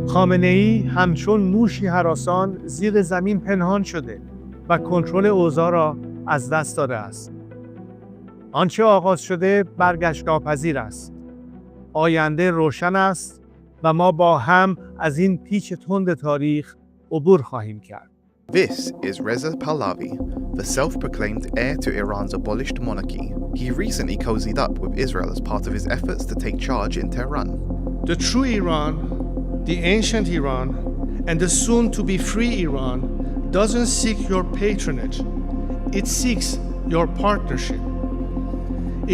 خامنه‌ای همچون موشی هراسان زیر زمین پنهان شده و کنترل اوضاع را از دست داده است. آنچه آغاز شده برگشت ناپذیر است. آینده روشن است و ما با هم از این پیچ تند تاریخ عبور خواهیم کرد. This is Reza Pahlavi, the self-proclaimed heir to Iran's abolished monarchy. He recently cozied up with Israel as part of his efforts to take charge in Tehran. The true Iran, the ancient Iran, and the soon-to-be free Iran doesn't seek your patronage. It seeks your partnership.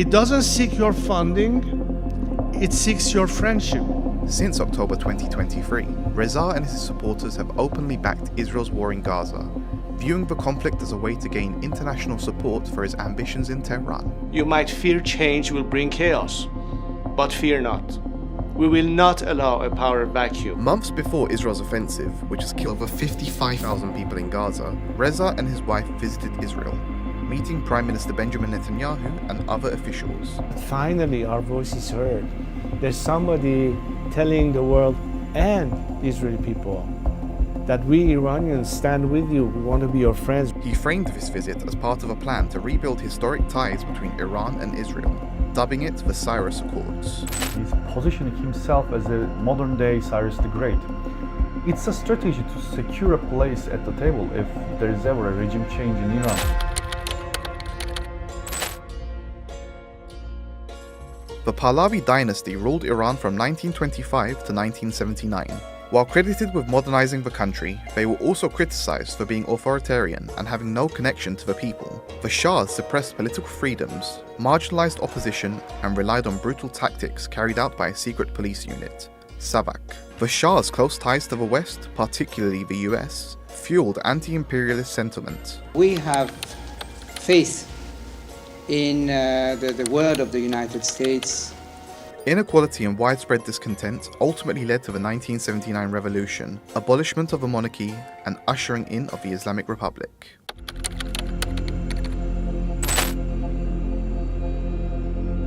It doesn't seek your funding. It seeks your friendship. Since October 2023, Reza and his supporters have openly backed Israel's war in Gaza, viewing the conflict as a way to gain international support for his ambitions in Tehran. You might fear change will bring chaos, but fear not. We will not allow a power vacuum. Months before Israel's offensive, which has killed over 55,000 people in Gaza, Reza and his wife visited Israel, meeting Prime Minister Benjamin Netanyahu and other officials. Finally, our voice is heard. There's somebody telling the world and Israeli people that we Iranians stand with you. We want to be your friends. He framed this visit as part of a plan to rebuild historic ties between Iran and Israel, dubbing it the Cyrus Accords. He's positioning himself as a modern-day Cyrus the Great. It's a strategy to secure a place at the table if there is ever a regime change in Iran. The Pahlavi dynasty ruled Iran from 1925 to 1979. While credited with modernizing the country, they were also criticized for being authoritarian and having no connection to the people. The Shahs suppressed political freedoms, marginalized opposition, and relied on brutal tactics carried out by a secret police unit, Savak. The Shah's close ties to the West, particularly the US, fueled anti-imperialist sentiment. We have faith in the word of the United States. Inequality and widespread discontent ultimately led to the 1979 revolution, abolishment of the monarchy, and ushering in of the Islamic Republic.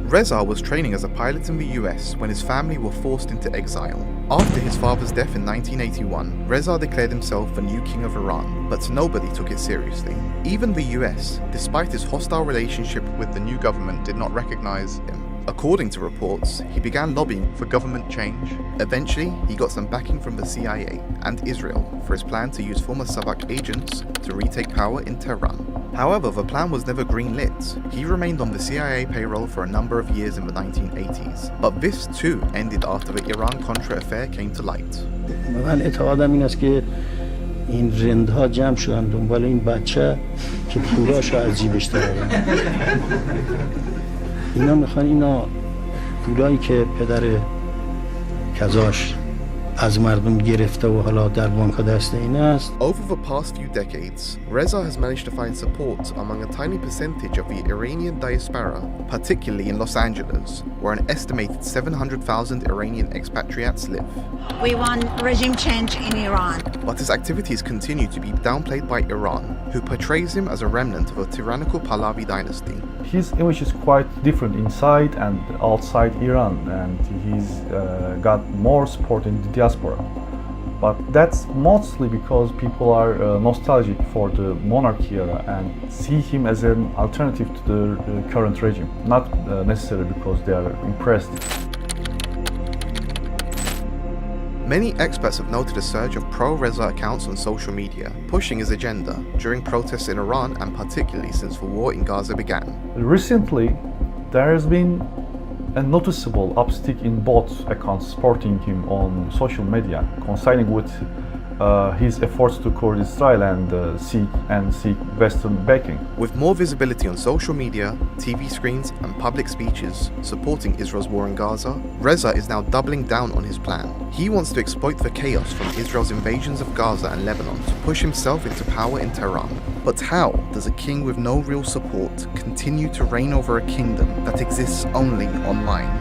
Reza was training as a pilot in the US when his family were forced into exile. After his father's death in 1981, Reza declared himself the new king of Iran, but nobody took it seriously. Even the US, despite his hostile relationship with the new government, did not recognize him. According to reports, he began lobbying for government change. Eventually, he got some backing from the CIA and Israel for his plan to use former Savak agents to retake power in Tehran. However, the plan was never greenlit. He remained on the CIA payroll for a number of years in the 1980s. But this too ended after the Iran-Contra affair came to light. من اعتقادم این است که این رندها جمع شدن دنبال این بچه که پولاشو از جیبش درارن. اینا میخوان اینا پولایی که پدر کذاش از مردم گرفته و حالا در بانک دست این است. Over the past few decades, Reza has managed to find support among a tiny percentage of the Iranian diaspora, particularly in Los Angeles, where an estimated 700,000 Iranian expatriates live. We want regime change in Iran. But his activities continue to be downplayed by Iran, who portrays him as a remnant of a tyrannical Pahlavi dynasty. His image is quite different inside and outside Iran, and he's got more support in the diaspora. But that's mostly because people are nostalgic for the monarchy era and see him as an alternative to the current regime, not necessarily because they are impressed. Many experts have noted a surge of pro-Reza accounts on social media, pushing his agenda during protests in Iran and particularly since the war in Gaza began. Recently, there has been a noticeable uptick in bot accounts supporting him on social media, coinciding with his efforts to court Israel and seek Western backing. With more visibility on social media, TV screens, and public speeches supporting Israel's war in Gaza, Reza is now doubling down on his plan. He wants to exploit the chaos from Israel's invasions of Gaza and Lebanon to push himself into power in Tehran. But how does a king with no real support continue to reign over a kingdom that exists only online?